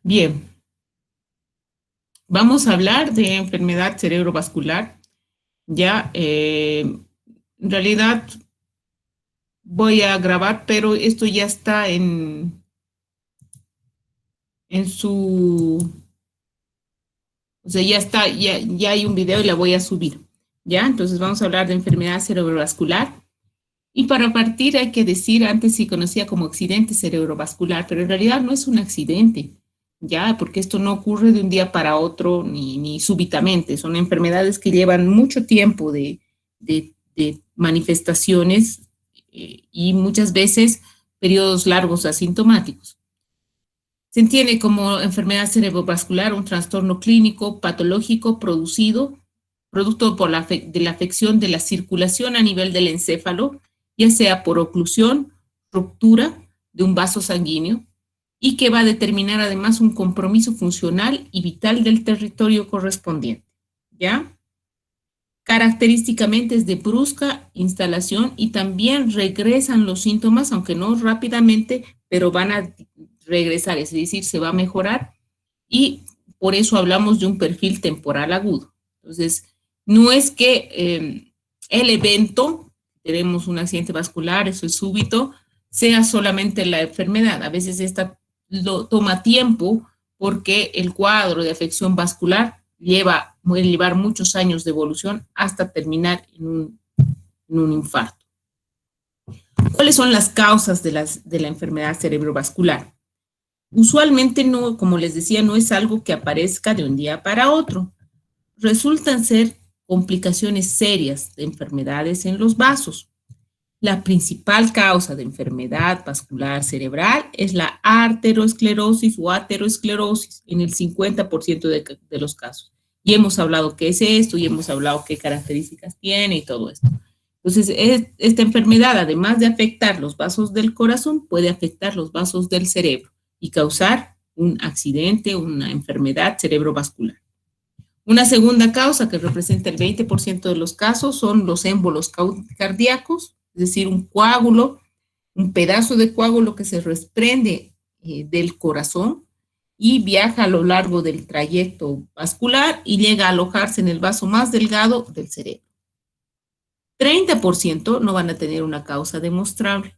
Bien, vamos a hablar de enfermedad cerebrovascular. Ya, en realidad voy a grabar, pero esto ya está en su, o sea, ya está, ya hay un video y la voy a subir. Ya, entonces vamos a hablar de enfermedad cerebrovascular. Y para partir hay que decir, antes se conocía como accidente cerebrovascular, pero en realidad no es un accidente, ya, porque esto no ocurre de un día para otro ni súbitamente. Son enfermedades que llevan mucho tiempo de manifestaciones y muchas veces periodos largos asintomáticos. Se entiende como enfermedad cerebrovascular un trastorno clínico patológico producto por de la afección de la circulación a nivel del encéfalo, ya sea por oclusión, ruptura de un vaso sanguíneo, y que va a determinar además un compromiso funcional y vital del territorio correspondiente. ¿Ya? Característicamente es de brusca instalación y también regresan los síntomas, aunque no rápidamente, pero van a regresar, es decir, se va a mejorar y por eso hablamos de un perfil temporal agudo. Entonces, no es que el evento, tenemos un accidente vascular, eso es súbito, sea solamente la enfermedad. A veces esta toma tiempo porque el cuadro de afección vascular puede llevar muchos años de evolución hasta terminar en un infarto. ¿Cuáles son las causas de la enfermedad cerebrovascular? Usualmente no, como les decía, no es algo que aparezca de un día para otro. Resultan ser complicaciones serias de enfermedades en los vasos. La principal causa de enfermedad vascular cerebral es la arteriosclerosis o aterosclerosis en el 50% de los casos. Y hemos hablado qué es esto, y hemos hablado qué características tiene y todo esto. Entonces, esta enfermedad, además de afectar los vasos del corazón, puede afectar los vasos del cerebro y causar un accidente, una enfermedad cerebrovascular. Una segunda causa que representa el 20% de los casos son los émbolos cardíacos, es decir, un coágulo, un pedazo de coágulo que se desprende del corazón y viaja a lo largo del trayecto vascular y llega a alojarse en el vaso más delgado del cerebro. 30% no van a tener una causa demostrable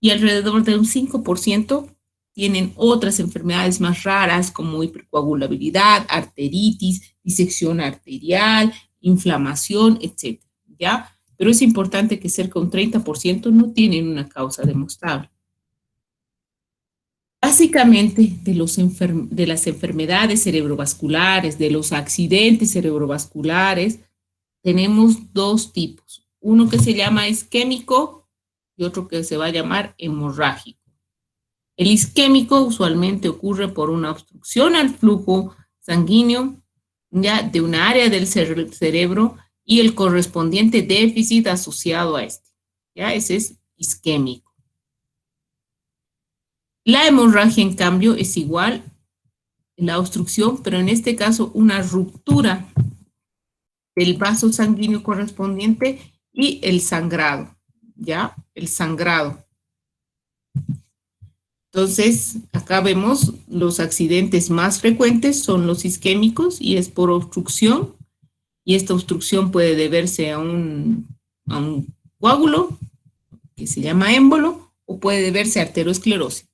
y alrededor de un 5% tienen otras enfermedades más raras como hipercoagulabilidad, arteritis, disección arterial, inflamación, etc. ¿Ya? Pero es importante que cerca de un 30% no tienen una causa demostrable. Básicamente, de las enfermedades cerebrovasculares, de los accidentes cerebrovasculares, tenemos dos tipos. Uno que se llama isquémico y otro que se va a llamar hemorrágico. El isquémico usualmente ocurre por una obstrucción al flujo sanguíneo ya de un área del cerebro y el correspondiente déficit asociado a este. Ya ese es isquémico. La hemorragia, en cambio, es igual a la obstrucción, pero en este caso una ruptura del vaso sanguíneo correspondiente y el sangrado, ¿ya? El sangrado. Entonces, acá vemos los accidentes más frecuentes son los isquémicos y es por obstrucción. Y esta obstrucción puede deberse a un coágulo que se llama émbolo o puede deberse a arteriosclerosis.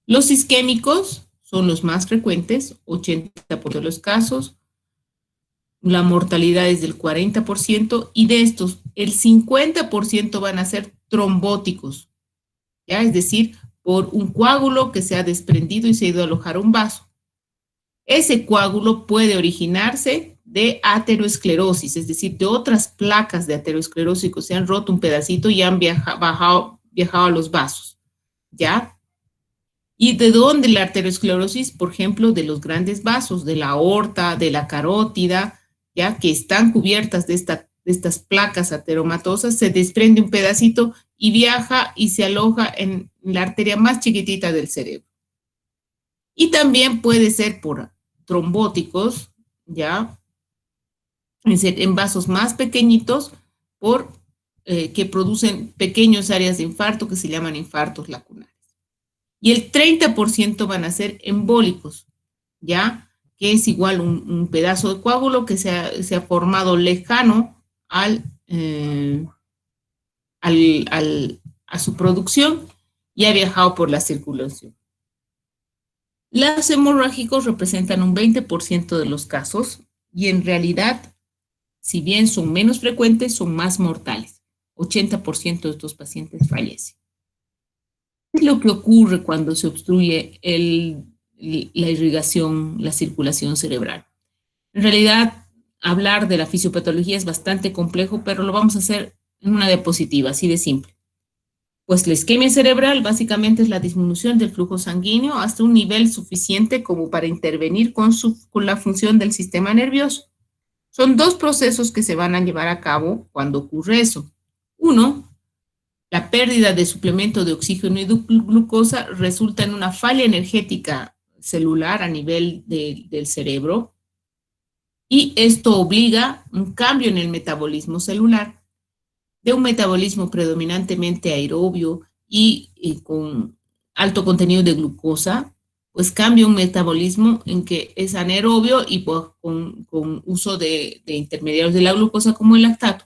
Los isquémicos son los más frecuentes, 80% de los casos. La mortalidad es del 40% y de estos el 50% van a ser trombóticos, ¿ya? Es decir, por un coágulo que se ha desprendido y se ha ido a alojar un vaso. Ese coágulo puede originarse de aterosclerosis, es decir, de otras placas de aterosclerosis que se han roto un pedacito y han viajado a los vasos, ¿ya? ¿Y de dónde la arteriosclerosis? Por ejemplo, de los grandes vasos, de la aorta, de la carótida, ¿ya? Que están cubiertas de estas placas ateromatosas, se desprende un pedacito y viaja y se aloja en la arteria más chiquitita del cerebro. Y también puede ser por trombóticos, ¿ya? En vasos más pequeñitos, que producen pequeñas áreas de infarto que se llaman infartos lacunares. y el 30% van a ser embólicos, ¿ya? Que es igual un pedazo de coágulo que se ha formado lejano a su producción y ha viajado por la circulación. Los hemorrágicos representan un 20% de los casos y en realidad, si bien son menos frecuentes, son más mortales. 80% de estos pacientes fallecen. ¿Qué es lo que ocurre cuando se obstruye la irrigación, la circulación cerebral? En realidad, hablar de la fisiopatología es bastante complejo, pero lo vamos a hacer en una diapositiva, así de simple. Pues la isquemia cerebral básicamente es la disminución del flujo sanguíneo hasta un nivel suficiente como para intervenir con la función del sistema nervioso. Son dos procesos que se van a llevar a cabo cuando ocurre eso. Uno, la pérdida de suplemento de oxígeno y glucosa resulta en una falla energética celular a nivel del cerebro y esto obliga un cambio en el metabolismo celular, de un metabolismo predominantemente aerobio y con alto contenido de glucosa, pues cambia un metabolismo en que es anaerobio y pues, con uso de intermediarios de la glucosa como el lactato.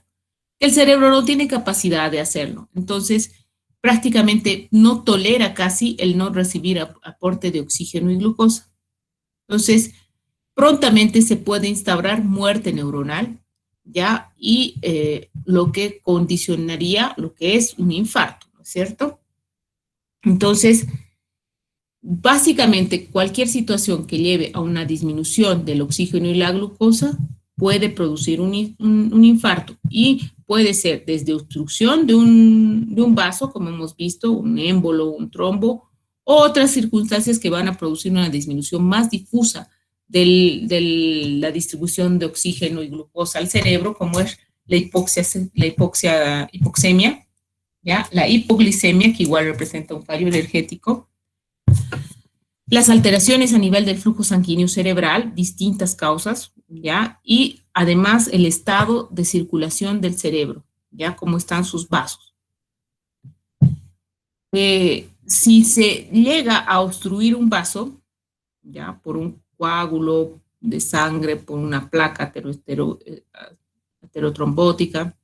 El cerebro no tiene capacidad de hacerlo, entonces prácticamente no tolera casi el no recibir aporte de oxígeno y glucosa. Entonces, prontamente se puede instaurar muerte neuronal, ¿ya? Y lo que condicionaría lo que es un infarto, ¿no es cierto? Entonces, básicamente cualquier situación que lleve a una disminución del oxígeno y la glucosa puede producir un infarto y puede ser desde obstrucción de un vaso, como hemos visto, un émbolo, un trombo, o otras circunstancias que van a producir una disminución más difusa de la distribución de oxígeno y glucosa al cerebro, como es la hipoxemia, ¿ya? La hipoglicemia, que igual representa un fallo energético, las alteraciones a nivel del flujo sanguíneo cerebral, distintas causas, ¿ya? Y además el estado de circulación del cerebro, ¿ya? Cómo están sus vasos. Si se llega a obstruir un vaso, ¿ya? Por un coágulo de sangre, por una placa aterotrombótica,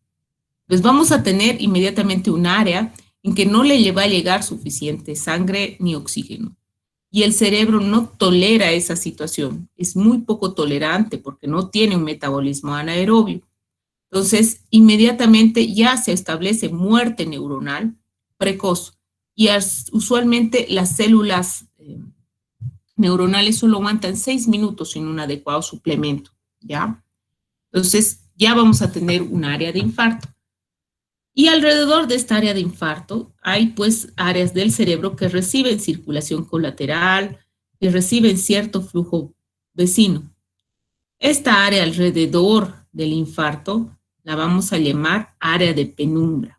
pues vamos a tener inmediatamente un área en que no le va a llegar suficiente sangre ni oxígeno. Y el cerebro no tolera esa situación, es muy poco tolerante porque no tiene un metabolismo anaerobio. Entonces, inmediatamente ya se establece muerte neuronal precoz y usualmente las células neuronales solo aguantan 6 minutos sin un adecuado suplemento, ¿ya? Entonces, ya vamos a tener un área de infarto. Y alrededor de esta área de infarto hay pues áreas del cerebro que reciben circulación colateral, que reciben cierto flujo vecino. Esta área alrededor del infarto la vamos a llamar área de penumbra,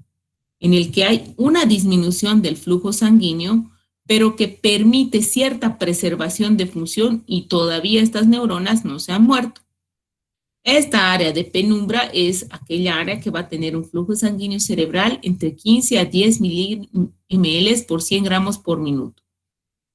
en el que hay una disminución del flujo sanguíneo, pero que permite cierta preservación de función y todavía estas neuronas no se han muerto. Esta área de penumbra es aquella área que va a tener un flujo sanguíneo cerebral entre 15 a 10 ml por 100 gramos por minuto.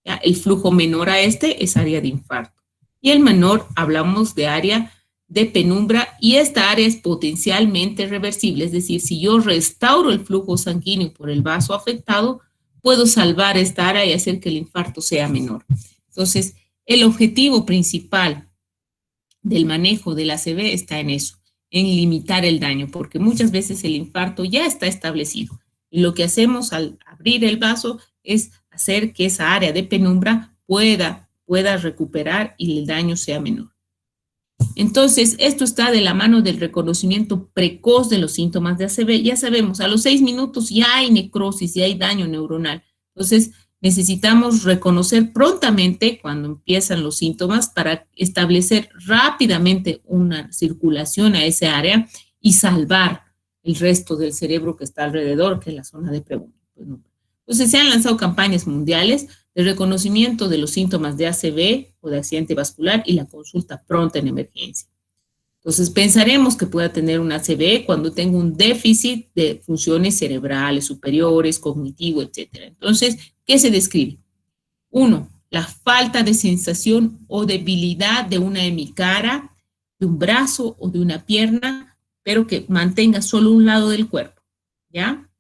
¿Ya? El flujo menor a este es área de infarto. Y el menor hablamos de área de penumbra y esta área es potencialmente reversible. Es decir, si yo restauro el flujo sanguíneo por el vaso afectado, puedo salvar esta área y hacer que el infarto sea menor. Entonces, el objetivo principal del manejo del ACV está en eso, en limitar el daño, porque muchas veces el infarto ya está establecido. Y lo que hacemos al abrir el vaso es hacer que esa área de penumbra pueda recuperar y el daño sea menor. Entonces, esto está de la mano del reconocimiento precoz de los síntomas de ACV. Ya sabemos, a los 6 minutos ya hay necrosis, ya hay daño neuronal. Entonces, necesitamos reconocer prontamente cuando empiezan los síntomas para establecer rápidamente una circulación a esa área y salvar el resto del cerebro que está alrededor, que es la zona de penumbra. Entonces, se han lanzado campañas mundiales de reconocimiento de los síntomas de ACV o de accidente vascular y la consulta pronta en emergencia. Entonces, pensaremos que pueda tener un ACV cuando tenga un déficit de funciones cerebrales superiores, cognitivo, etc. Entonces, ¿qué se describe? Uno, la falta de sensación o debilidad de una hemicara, de un brazo o de una pierna, pero que mantenga solo un lado del cuerpo, ¿ya?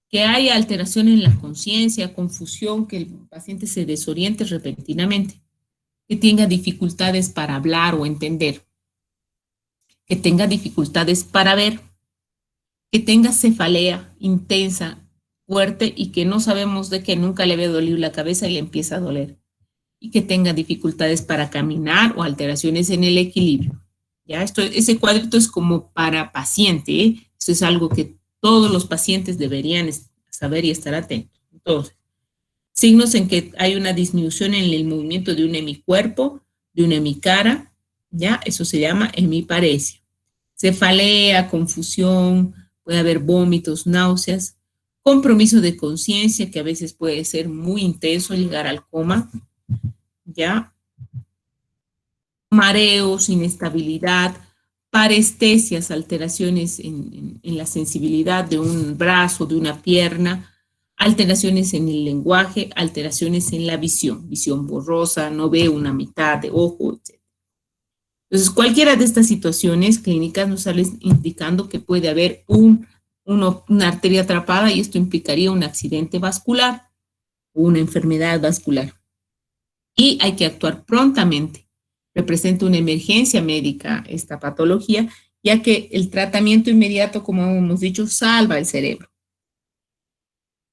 Que haya alteración en la conciencia, confusión, que el paciente se desoriente repentinamente, que tenga dificultades para hablar o entender, que tenga dificultades para ver, que tenga cefalea intensa, fuerte y que no sabemos de qué, nunca le había dolido la cabeza y le empieza a doler, y que tenga dificultades para caminar o alteraciones en el equilibrio. Ya, ese cuadrito es como para paciente, ¿eh? Eso es algo que todos los pacientes deberían saber y estar atentos. Entonces, signos en que hay una disminución en el movimiento de un hemicuerpo, de una hemicara, ya, eso se llama hemiparesia. Cefalea, confusión, puede haber vómitos, náuseas, compromiso de conciencia, que a veces puede ser muy intenso, llegar al coma, ya, mareos, inestabilidad, parestesias, alteraciones en la sensibilidad de un brazo, de una pierna, alteraciones en el lenguaje, alteraciones en la visión borrosa, no ve una mitad de ojo, etc. Entonces, cualquiera de estas situaciones clínicas nos sale indicando que puede haber una arteria atrapada y esto implicaría un accidente vascular o una enfermedad vascular. Y hay que actuar prontamente. Representa una emergencia médica esta patología, ya que el tratamiento inmediato, como hemos dicho, salva el cerebro.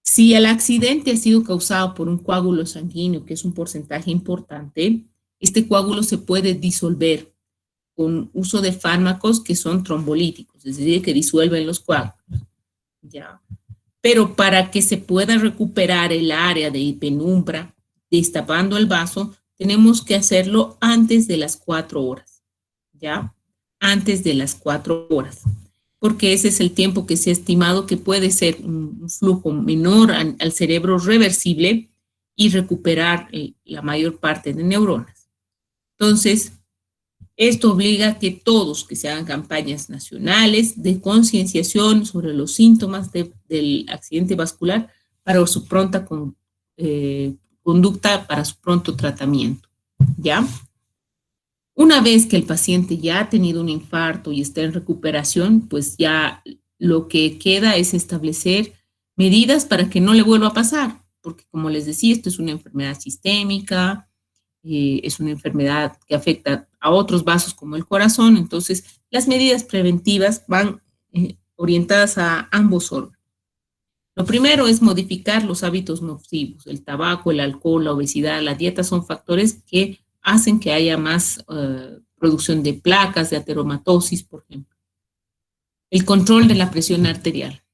Si el accidente ha sido causado por un coágulo sanguíneo, que es un porcentaje importante, este coágulo se puede disolver con uso de fármacos que son trombolíticos, es decir, que disuelven los coágulos. ¿Ya? Pero para que se pueda recuperar el área de penumbra, destapando el vaso, tenemos que hacerlo antes de las 4 horas, ¿ya? Antes de las 4 horas, porque ese es el tiempo que se ha estimado que puede ser un flujo menor al cerebro reversible y recuperar la mayor parte de neuronas. Entonces, esto obliga a que todos, que se hagan campañas nacionales de concienciación sobre los síntomas del accidente vascular para su pronta conducta, para su pronto tratamiento, ¿ya? Una vez que el paciente ya ha tenido un infarto y está en recuperación, pues ya lo que queda es establecer medidas para que no le vuelva a pasar, porque como les decía, esto es una enfermedad sistémica, es una enfermedad que afecta a otros vasos como el corazón, entonces las medidas preventivas van orientadas a ambos órganos. Lo primero es modificar los hábitos nocivos, el tabaco, el alcohol, la obesidad, la dieta son factores que hacen que haya más producción de placas, de ateromatosis, por ejemplo. El control de la presión arterial.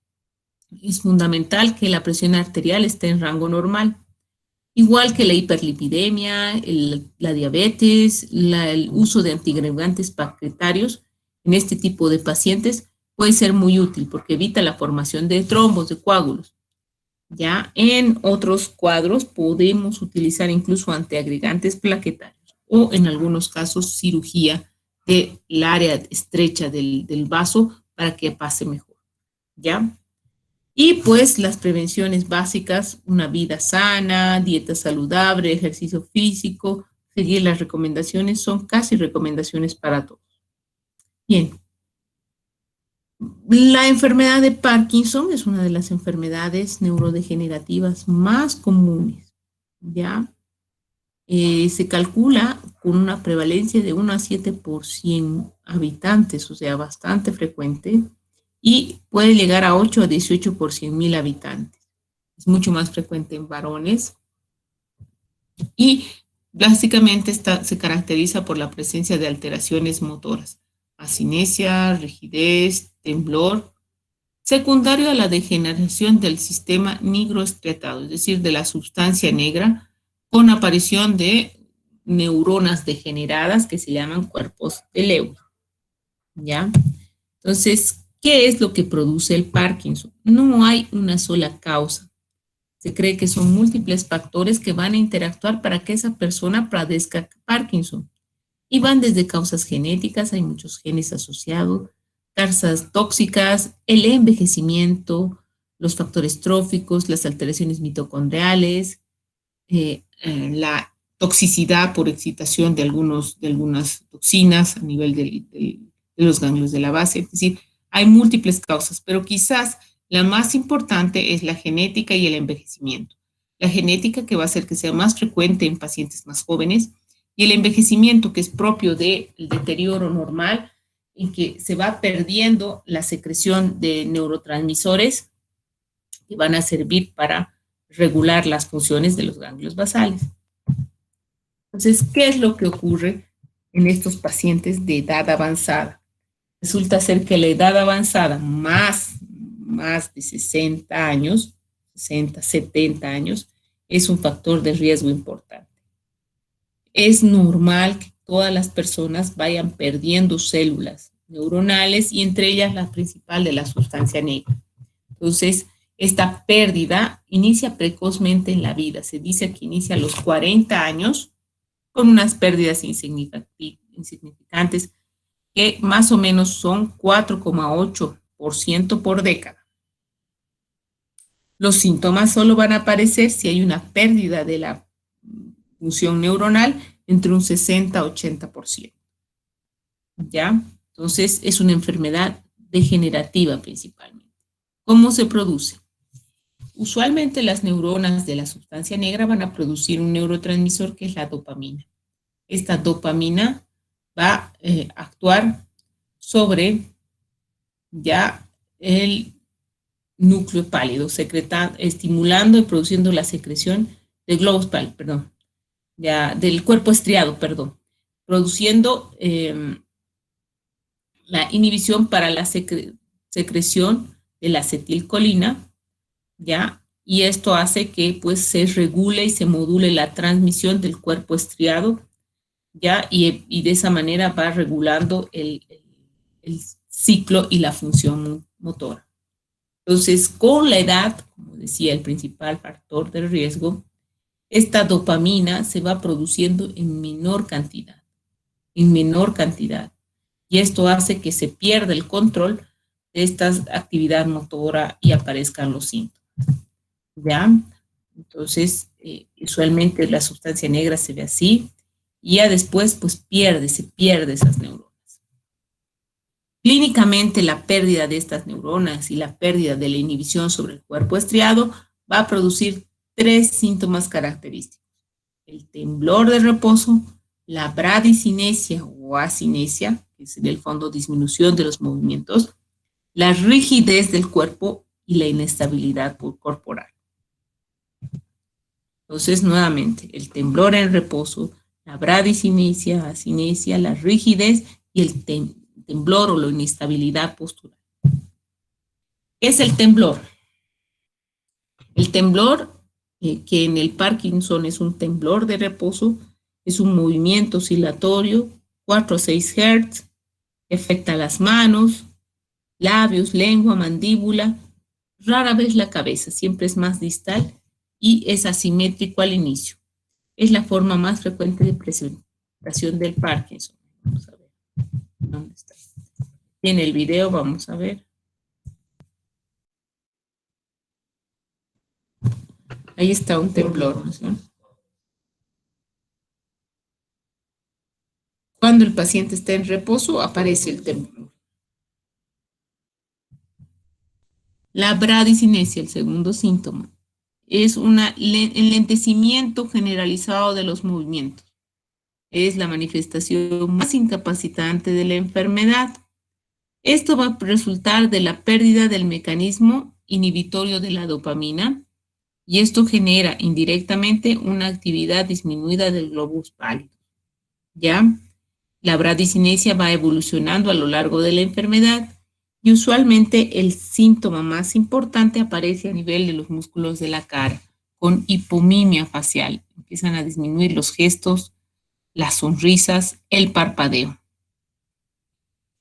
Es fundamental que la presión arterial esté en rango normal. Igual que la hiperlipidemia, la diabetes, el uso de antiagregantes plaquetarios en este tipo de pacientes puede ser muy útil porque evita la formación de trombos, de coágulos. Ya en otros cuadros podemos utilizar incluso antiagregantes plaquetarios o en algunos casos cirugía del área estrecha del vaso para que pase mejor. ¿Ya? Y pues las prevenciones básicas, una vida sana, dieta saludable, ejercicio físico, seguir las recomendaciones, son casi recomendaciones para todos. Bien. La enfermedad de Parkinson es una de las enfermedades neurodegenerativas más comunes, ¿ya? Se calcula con una prevalencia de 1 a 7 por 100 habitantes, o sea, bastante frecuente, y puede llegar a 8 a 18 por 100.000 habitantes. Es mucho más frecuente en varones y básicamente se caracteriza por la presencia de alteraciones motoras, asinesia, rigidez, temblor, secundario a la degeneración del sistema nigroestriatado, es decir, de la sustancia negra, con aparición de neuronas degeneradas que se llaman cuerpos de Lewy, ¿ya? Entonces, ¿qué es lo que produce el Parkinson? No hay una sola causa. Se cree que son múltiples factores que van a interactuar para que esa persona padezca Parkinson. Y van desde causas genéticas, hay muchos genes asociados, causas tóxicas, el envejecimiento, los factores tróficos, las alteraciones mitocondriales, la toxicidad por excitación de algunas toxinas a nivel de los ganglios de la base. Es decir, hay múltiples causas, pero quizás la más importante es la genética y el envejecimiento. La genética, que va a hacer que sea más frecuente en pacientes más jóvenes, y el envejecimiento, que es propio del deterioro normal, en que se va perdiendo la secreción de neurotransmisores que van a servir para regular las funciones de los ganglios basales. Entonces, ¿qué es lo que ocurre en estos pacientes de edad avanzada? Resulta ser que la edad avanzada, más de 60 años, 60, 70 años, es un factor de riesgo importante. Es normal que todas las personas vayan perdiendo células neuronales y entre ellas la principal de la sustancia negra. Entonces, esta pérdida inicia precozmente en la vida. Se dice que inicia a los 40 años con unas pérdidas insignificantes que más o menos son 4,8% por década. Los síntomas solo van a aparecer si hay una pérdida de la función neuronal entre un 60 a 80%. ¿Ya? Entonces, es una enfermedad degenerativa principalmente. ¿Cómo se produce? Usualmente las neuronas de la sustancia negra van a producir un neurotransmisor que es la dopamina. Esta dopamina va a actuar sobre ya el núcleo pálido, estimulando y produciendo la secreción del globus pálido, ya del cuerpo estriado, produciendo la inhibición para la secreción de la acetilcolina, ¿ya? Y esto hace que pues se regule y se module la transmisión del cuerpo estriado, ¿ya? Y de esa manera va regulando el ciclo y la función motora. Entonces, con la edad, como decía, el principal factor de riesgo, esta dopamina se va produciendo en menor cantidad, y esto hace que se pierda el control de esta actividad motora y aparezcan los síntomas. ¿Ya? Entonces, usualmente la sustancia negra se ve así, y ya después pues se pierde esas neuronas. Clínicamente, la pérdida de estas neuronas y la pérdida de la inhibición sobre el cuerpo estriado va a producir 3 síntomas característicos: el temblor de reposo, la bradicinesia o acinesia, que es en el fondo disminución de los movimientos, la rigidez del cuerpo y la inestabilidad corporal. Entonces, nuevamente, el temblor en reposo, la bradicinesia, acinesia, la rigidez y el temblor o la inestabilidad postural. ¿Qué es el temblor? El temblor, que en el Parkinson es un temblor de reposo, es un movimiento oscilatorio, 4 a 6 Hz, que afecta las manos, labios, lengua, mandíbula, rara vez la cabeza, siempre es más distal y es asimétrico al inicio. Es la forma más frecuente de presentación del Parkinson. Vamos a ver. ¿Dónde está? En el video vamos a ver. Ahí está un temblor, ¿no es cierto? Cuando el paciente está en reposo, aparece el temblor. La bradicinesia, el segundo síntoma, es un enlentecimiento generalizado de los movimientos. Es la manifestación más incapacitante de la enfermedad. Esto va a resultar de la pérdida del mecanismo inhibitorio de la dopamina, y esto genera indirectamente una actividad disminuida del globus pálido. ¿Ya? La bradicinesia va evolucionando a lo largo de la enfermedad y usualmente el síntoma más importante aparece a nivel de los músculos de la cara, con hipomimia facial. Empiezan a disminuir los gestos, las sonrisas, el parpadeo.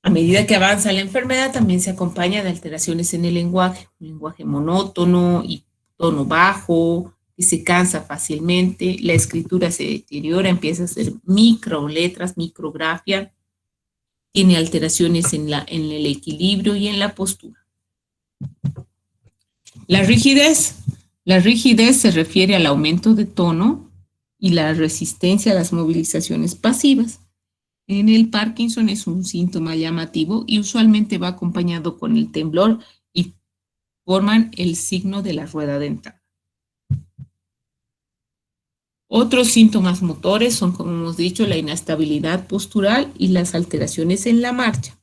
A medida que avanza la enfermedad, también se acompaña de alteraciones en el lenguaje, un lenguaje monótono y tono bajo, que se cansa fácilmente, la escritura se deteriora, empieza a hacer microletras, micrografía, tiene alteraciones en el equilibrio y en la postura. La rigidez La rigidez se refiere al aumento de tono y la resistencia a las movilizaciones pasivas. En el Parkinson es un síntoma llamativo y usualmente va acompañado con el temblor y forman el signo de la rueda dentada. Otros síntomas motores son, como hemos dicho, la inestabilidad postural y las alteraciones en la marcha.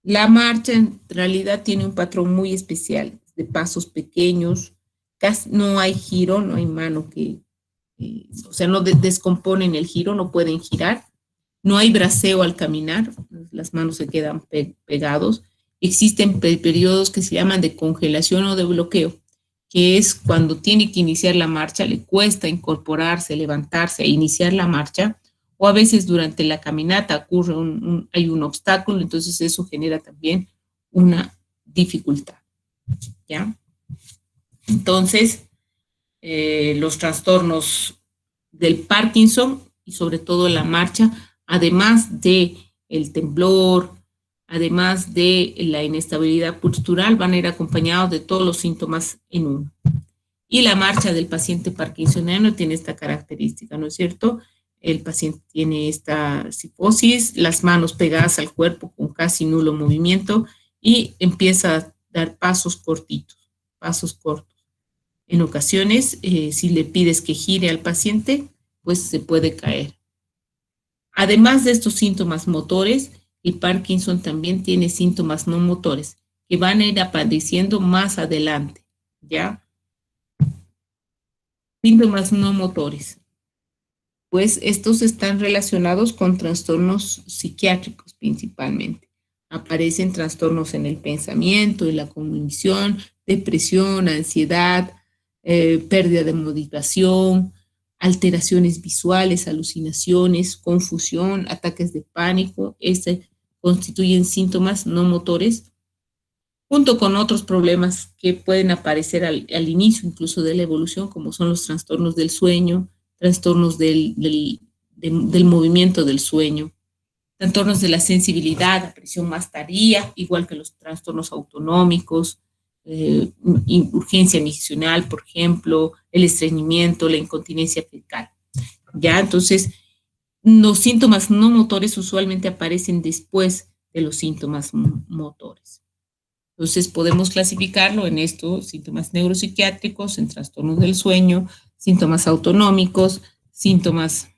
La marcha en realidad tiene un patrón muy especial, de pasos pequeños, casi no hay giro, no hay mano o sea, no descomponen el giro, no pueden girar, no hay braceo al caminar, las manos se quedan pegados. Existen periodos que se llaman de congelación o de bloqueo, que es cuando tiene que iniciar la marcha, le cuesta incorporarse, levantarse e iniciar la marcha, o a veces durante la caminata ocurre hay un obstáculo, entonces eso genera también una dificultad, ¿ya? Entonces, los trastornos del Parkinson y sobre todo la marcha, además de el temblor, además de la inestabilidad postural, van a ir acompañados de todos los síntomas en uno. Y la marcha del paciente parkinsoniano tiene esta característica, ¿no es cierto? El paciente tiene esta cifosis, las manos pegadas al cuerpo con casi nulo movimiento y empieza a dar pasos cortitos, pasos cortos. En ocasiones, si le pides que gire al paciente, pues se puede caer. Además de estos síntomas motores, el Parkinson también tiene síntomas no motores que van a ir apareciendo más adelante, ¿ya? Síntomas no motores. Pues estos están relacionados con trastornos psiquiátricos principalmente. Aparecen trastornos en el pensamiento, en la cognición, depresión, ansiedad, pérdida de motivación, alteraciones visuales, alucinaciones, confusión, ataques de pánico. Este constituyen síntomas no motores, junto con otros problemas que pueden aparecer al inicio incluso de la evolución, como son los trastornos del sueño, trastornos del movimiento del sueño, trastornos de la sensibilidad, aparición más tardía, igual que los trastornos autonómicos, urgencia miccional, por ejemplo, el estreñimiento, la incontinencia fecal. ¿Ya? Entonces, los síntomas no motores usualmente aparecen después de los síntomas motores. Entonces, podemos clasificarlo en estos síntomas neuropsiquiátricos, en trastornos del sueño, síntomas autonómicos, síntomas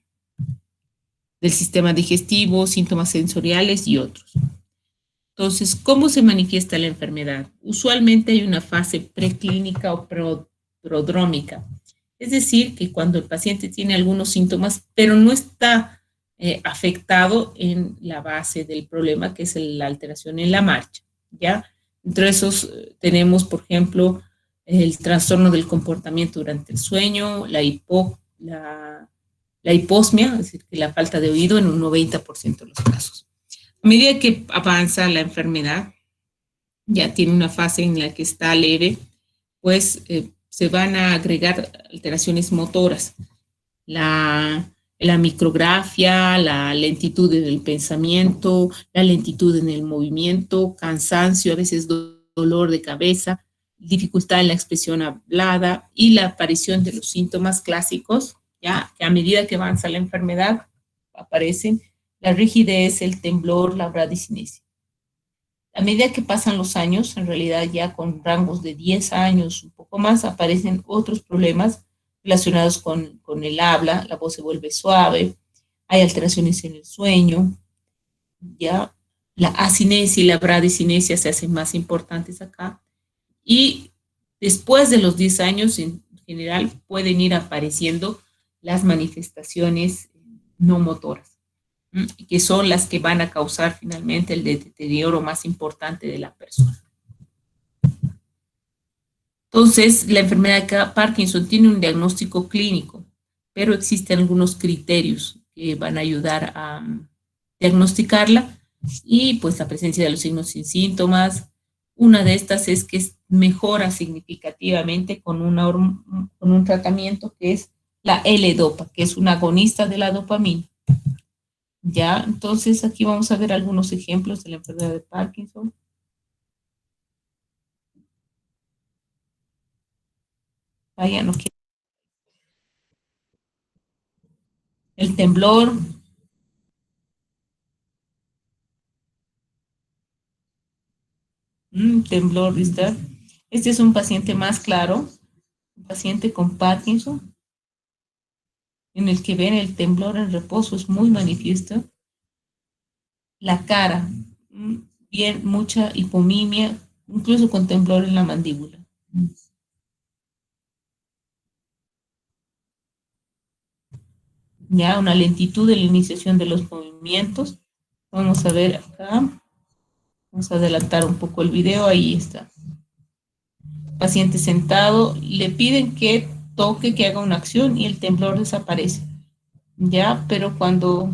del sistema digestivo, síntomas sensoriales y otros. Entonces, ¿cómo se manifiesta la enfermedad? Usualmente hay una fase preclínica o prodrómica, es decir, que cuando el paciente tiene algunos síntomas, pero no está afectado en la base del problema, que es la alteración en la marcha, ¿ya? Entre esos tenemos, por ejemplo, el trastorno del comportamiento durante el sueño, la hiposmia, es decir, que la falta de oído en un 90% de los casos. A medida que avanza la enfermedad, ya tiene una fase en la que está leve, pues se van a agregar alteraciones motoras. La micrografia, la lentitud en el pensamiento, la lentitud en el movimiento, cansancio, a veces dolor de cabeza, dificultad en la expresión hablada y la aparición de los síntomas clásicos, ya que a medida que avanza la enfermedad aparecen la rigidez, el temblor, la bradicinesia. A medida que pasan los años, en realidad ya con rangos de 10 años, un poco más, aparecen otros problemas relacionados con el habla, la voz se vuelve suave, hay alteraciones en el sueño, ya la acinesia y la bradicinesia se hacen más importantes acá. Y después de los 10 años, en general, pueden ir apareciendo las manifestaciones no motoras, que son las que van a causar finalmente el deterioro más importante de la persona. Entonces, la enfermedad de Parkinson tiene un diagnóstico clínico, pero existen algunos criterios que van a ayudar a diagnosticarla y pues la presencia de los signos sin síntomas. Una de estas es que mejora significativamente con un tratamiento que es la L-Dopa, que es un agonista de la dopamina. Ya, entonces aquí vamos a ver algunos ejemplos de la enfermedad de Parkinson. Vaya, no quiero. El temblor. Temblor, ¿está? Este es un paciente más claro, un paciente con Parkinson, en el que ven el temblor en reposo, es muy manifiesto. La cara, bien, mucha hipomimia, incluso con temblor en la mandíbula. Ya una lentitud en la iniciación de los movimientos. Vamos a ver acá, vamos a adelantar un poco el video, ahí está. Paciente sentado, le piden que toque, que haga una acción y el temblor desaparece. Ya, pero cuando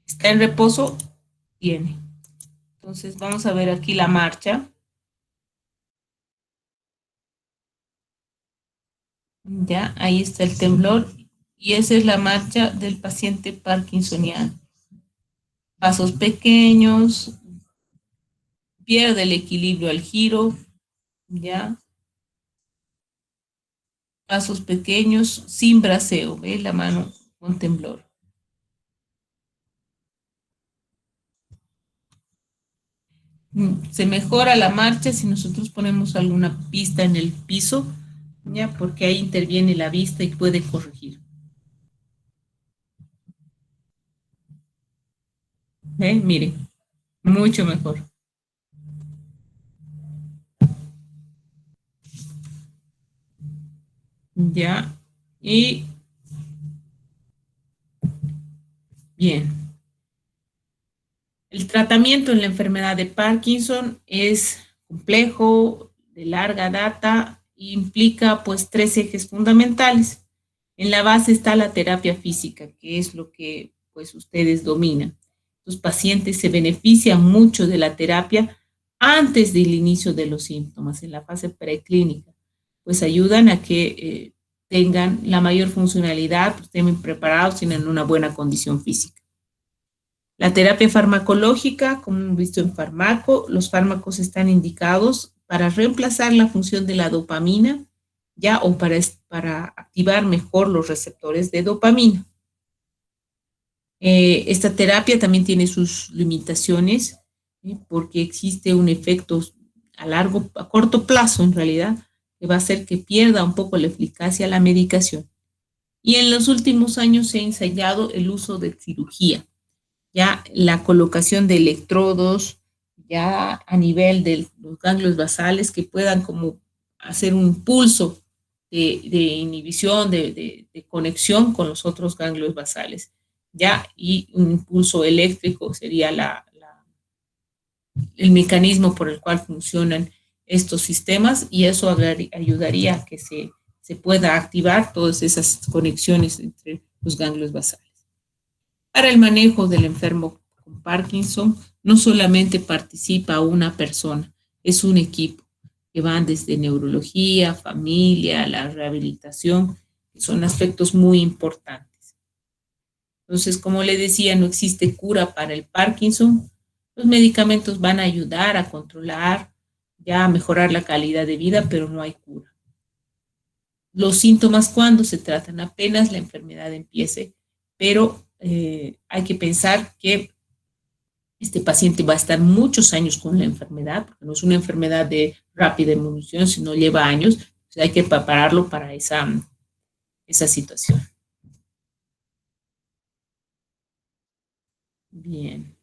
está en reposo, viene. Entonces vamos a ver aquí la marcha. Ya, ahí está el temblor y esa es la marcha del paciente parkinsoniano. Pasos pequeños, pierde el equilibrio al giro, ya. Pasos pequeños, sin braceo, ¿ve? La mano con temblor. Se mejora la marcha si nosotros ponemos alguna pista en el piso, ya, porque ahí interviene la vista y puede corregir. Mire, mucho mejor. Ya, y bien. El tratamiento en la enfermedad de Parkinson es complejo, de larga data, e implica pues tres ejes fundamentales. En la base está la terapia física, que es lo que pues ustedes dominan. Los pacientes se benefician mucho de la terapia antes del inicio de los síntomas, en la fase preclínica, pues ayudan a que tengan la mayor funcionalidad, pues, estén preparados, tienen una buena condición física. La terapia farmacológica, como hemos visto en Farmaco, los fármacos están indicados para reemplazar la función de la dopamina, ya, o para activar mejor los receptores de dopamina. Esta terapia también tiene sus limitaciones, porque existe un efecto a corto plazo en realidad, que va a hacer que pierda un poco la eficacia la medicación. Y en los últimos años se ha ensayado el uso de cirugía, ya la colocación de electrodos, ya a nivel de los ganglios basales que puedan como hacer un impulso de inhibición, de conexión con los otros ganglios basales, ya, y un impulso eléctrico sería el mecanismo por el cual funcionan estos sistemas y eso ayudaría a que se pueda activar todas esas conexiones entre los ganglios basales. Para el manejo del enfermo con Parkinson, no solamente participa una persona, es un equipo que van desde neurología, familia, la rehabilitación, que son aspectos muy importantes. Entonces, como le decía, no existe cura para el Parkinson. Los medicamentos van a ayudar a controlar, ya a mejorar la calidad de vida, pero no hay cura. Los síntomas cuando se tratan apenas la enfermedad empiece, pero hay que pensar que este paciente va a estar muchos años con la enfermedad, porque no es una enfermedad de rápida evolución, sino lleva años, entonces hay que prepararlo para esa situación. Bien.